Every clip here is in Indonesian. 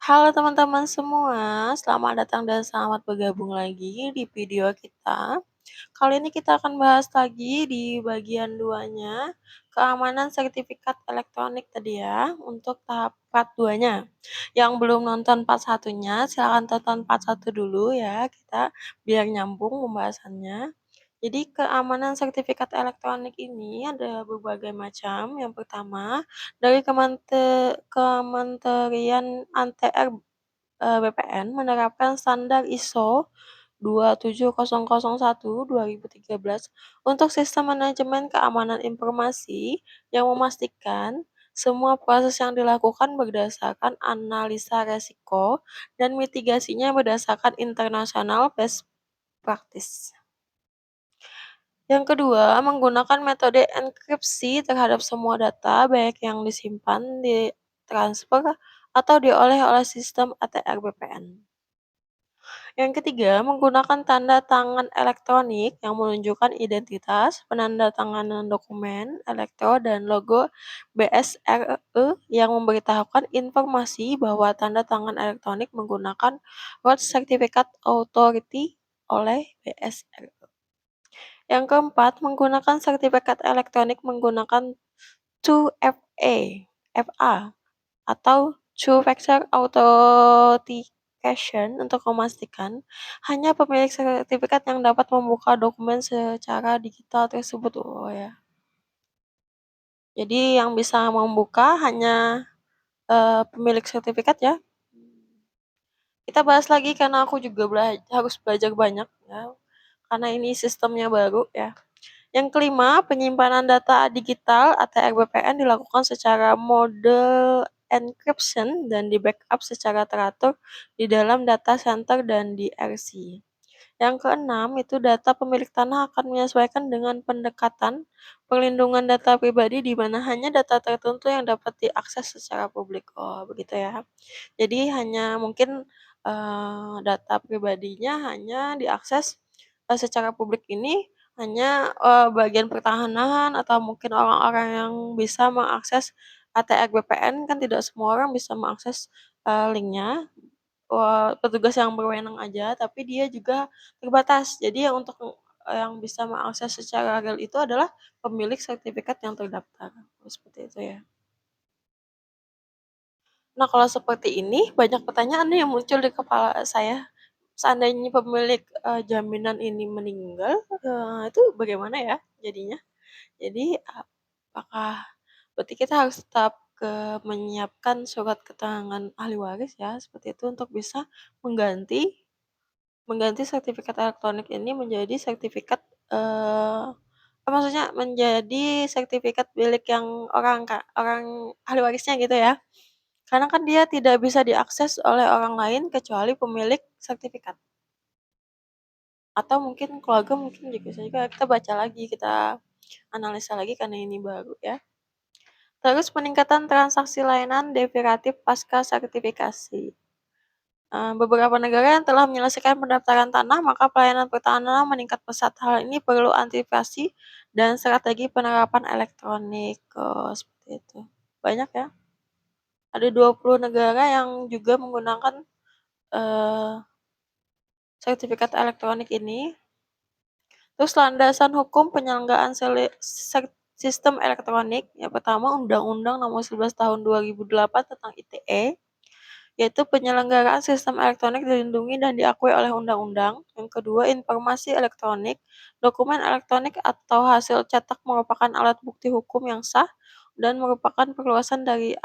Halo teman-teman semua, selamat datang dan selamat bergabung lagi di video kita. Kali ini kita akan bahas lagi di bagian duanya, keamanan sertifikat elektronik tadi ya, untuk tahap part 2-nya. Yang belum nonton part 1-nya, silahkan tonton part 1 dulu ya, kita biar nyambung pembahasannya. Jadi keamanan sertifikat elektronik ini ada berbagai macam. Yang pertama, dari Kementerian ANTR BPN menerapkan standar ISO 27001/2013 untuk sistem manajemen keamanan informasi yang memastikan semua proses yang dilakukan berdasarkan analisa resiko dan mitigasinya berdasarkan international best practice. Yang kedua, menggunakan metode enkripsi terhadap semua data, baik yang disimpan, ditransfer, atau dioleh oleh sistem ATR BPN. Yang ketiga, menggunakan tanda tangan elektronik yang menunjukkan identitas, penandatanganan dokumen, elektro, dan logo BSRE yang memberitahukan informasi bahwa tanda tangan elektronik menggunakan Road Certificate Authority oleh BSRE. Yang keempat, menggunakan sertifikat elektronik menggunakan 2FA atau Two Factor Authentication untuk memastikan hanya pemilik sertifikat yang dapat membuka dokumen secara digital tersebut. Oh ya. Jadi yang bisa membuka hanya pemilik sertifikat ya. Kita bahas lagi karena aku juga harus belajar banyak ya. Karena ini sistemnya baru ya. Yang kelima, penyimpanan data digital ATR BPN dilakukan secara mode encryption dan di-backup secara teratur di dalam data center dan di RC. Yang keenam, itu data pemilik tanah akan menyesuaikan dengan pendekatan perlindungan data pribadi di mana hanya data tertentu yang dapat diakses secara publik. Oh, begitu ya. Jadi hanya mungkin data pribadinya hanya diakses secara publik ini hanya bagian pertahanan atau mungkin orang-orang yang bisa mengakses ATR BPN, kan tidak semua orang bisa mengakses linknya. Petugas yang berwenang aja, tapi dia juga terbatas. Jadi yang untuk yang bisa mengakses secara real itu adalah pemilik sertifikat yang terdaftar. Seperti itu ya. Nah, kalau seperti ini, banyak pertanyaan nih yang muncul di kepala saya. Seandainya pemilik, jaminan ini meninggal, itu bagaimana ya jadinya? Jadi, apakah berarti kita harus tetap menyiapkan surat keterangan ahli waris ya, seperti itu untuk bisa mengganti mengganti sertifikat elektronik ini menjadi sertifikat, maksudnya menjadi sertifikat milik yang orang ahli warisnya gitu ya. Karena kan dia tidak bisa diakses oleh orang lain kecuali pemilik sertifikat. Atau mungkin keluarga mungkin juga kita baca lagi, kita analisa lagi karena ini baru ya. Terus peningkatan transaksi layanan derivatif pasca sertifikasi. Beberapa negara yang telah menyelesaikan pendaftaran tanah, maka pelayanan pertahanan meningkat pesat. Hal ini perlu antisipasi dan strategi penerapan elektronik, seperti itu. Banyak ya. Ada 20 negara yang juga menggunakan eee, sertifikat elektronik ini. Terus landasan hukum penyelenggaraan sistem elektronik, yang pertama Undang-Undang Nomor 11 Tahun 2008 tentang ITE, yaitu penyelenggaraan sistem elektronik dilindungi dan diakui oleh undang-undang. Yang kedua, informasi elektronik. Dokumen elektronik atau hasil cetak merupakan alat bukti hukum yang sah dan merupakan perluasan dari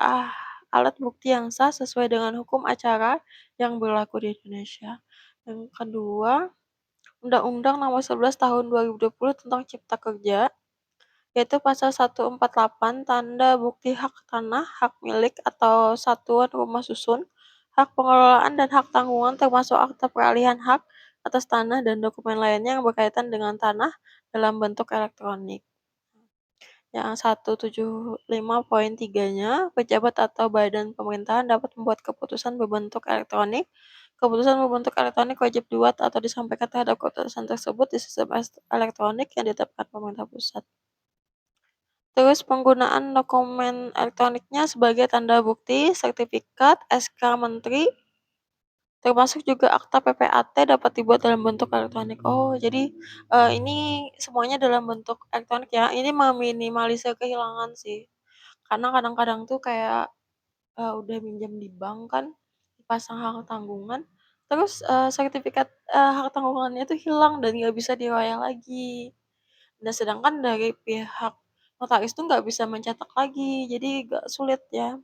alat bukti yang sah sesuai dengan hukum acara yang berlaku di Indonesia. Yang kedua, Undang-Undang Nomor 11 Tahun 2020 tentang Cipta Kerja, yaitu pasal 148 tanda bukti hak tanah, hak milik atau satuan rumah susun, hak pengelolaan dan hak tanggungan termasuk akta peralihan hak atas tanah dan dokumen lainnya yang berkaitan dengan tanah dalam bentuk elektronik. Yang 175.3-nya, pejabat atau badan pemerintahan dapat membuat keputusan berbentuk elektronik. Keputusan berbentuk elektronik wajib dibuat atau disampaikan terhadap keputusan tersebut di sistem elektronik yang ditetapkan pemerintah pusat. Terus penggunaan dokumen elektroniknya sebagai tanda bukti, sertifikat, SK menteri, termasuk juga akta PPAT dapat dibuat dalam bentuk elektronik. Oh, jadi, ini semuanya dalam bentuk elektronik ya. Ini meminimalisir kehilangan sih. Karena kadang-kadang tuh kayak, udah minjem di bank kan, dipasang hak tanggungan, terus, sertifikat, hak tanggungannya tuh hilang dan nggak bisa diroyal lagi. Nah, sedangkan dari pihak notaris tuh nggak bisa mencetak lagi, jadi agak sulit ya.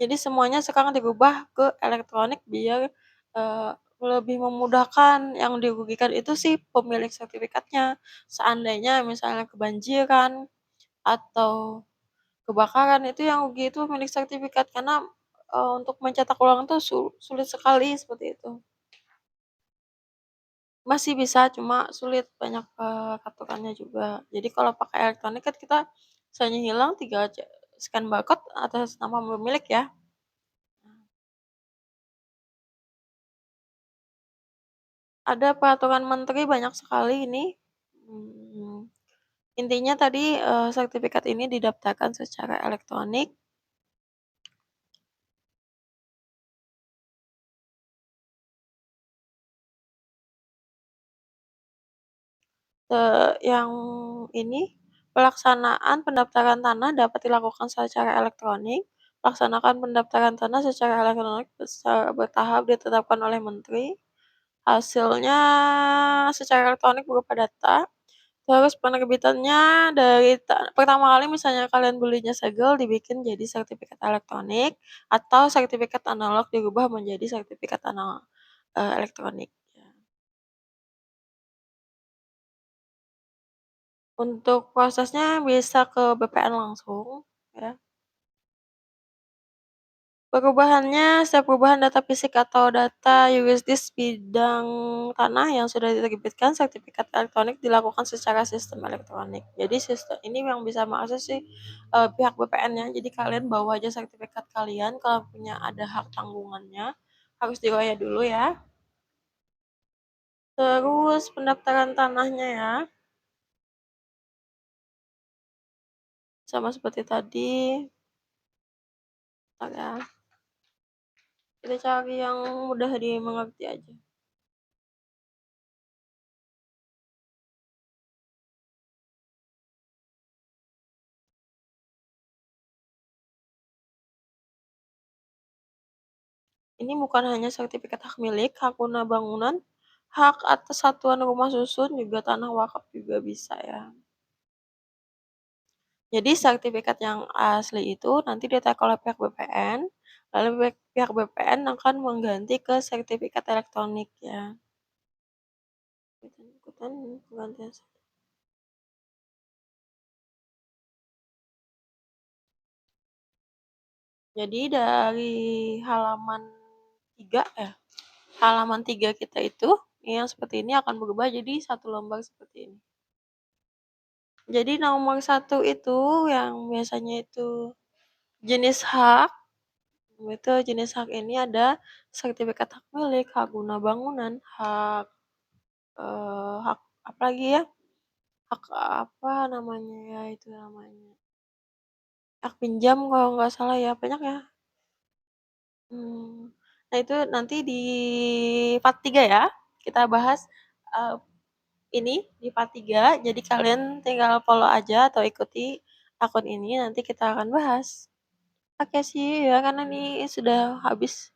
Jadi semuanya sekarang dirubah ke elektronik biar, eee, lebih memudahkan, yang dirugikan itu sih pemilik sertifikatnya. Seandainya misalnya kebanjiran atau kebakaran, itu yang rugi itu pemilik sertifikat karena, untuk mencetak ulang tuh sulit sekali, seperti itu. Masih bisa, cuma sulit, banyak, aturannya juga. Jadi kalau pakai elektronik kan kita misalnya hilang tinggal scan barcode atas nama pemilik ya. Ada peraturan menteri banyak sekali ini, mmm, intinya tadi, sertifikat ini didaftarkan secara elektronik, yang ini, pelaksanaan pendaftaran tanah dapat dilakukan secara elektronik, laksanakan pendaftaran tanah secara elektronik secara bertahap ditetapkan oleh menteri, hasilnya secara elektronik berupa data. Terus penerbitannya dari pertama kali misalnya kalian belinya segel dibikin jadi sertifikat elektronik, atau sertifikat analog dirubah menjadi sertifikat elektronik, ya. Untuk prosesnya bisa ke BPN langsung, ya. Setiap perubahan data fisik atau data yurisdis bidang tanah yang sudah diterbitkan sertifikat elektronik dilakukan secara sistem elektronik. Jadi sistem ini yang bisa mengakses sih, pihak BPN-nya. Jadi kalian bawa aja sertifikat kalian kalau punya ada hak tanggungannya, harus diroyal dulu ya. Terus pendaftaran tanahnya ya, sama seperti tadi, bentar ya, kita cari yang mudah dimengerti aja. Ini bukan hanya sertifikat hak milik, hak guna bangunan, hak atas satuan rumah susun, juga tanah wakaf juga bisa ya. Jadi sertifikat yang asli itu nanti di-tag oleh pihak BPN, lalu pihak BPN akan mengganti ke sertifikat elektronik ya. Ikutan penggantian. Jadi dari halaman 3 ya, halaman 3 kita itu yang seperti ini akan berubah jadi satu lembar seperti ini. Jadi nomor satu itu yang biasanya itu jenis hak, itu jenis hak ini ada sertifikat hak milik, hak guna bangunan, hak apalagi ya, hak apa namanya ya, itu namanya, hak pinjam kalau nggak salah ya, banyak ya. Nah itu nanti di part 3 ya, kita bahas, eee, ini di part 3, jadi kalian tinggal follow aja atau ikuti akun ini, nanti kita akan bahas. Oke, see you ya, karena ini sudah habis.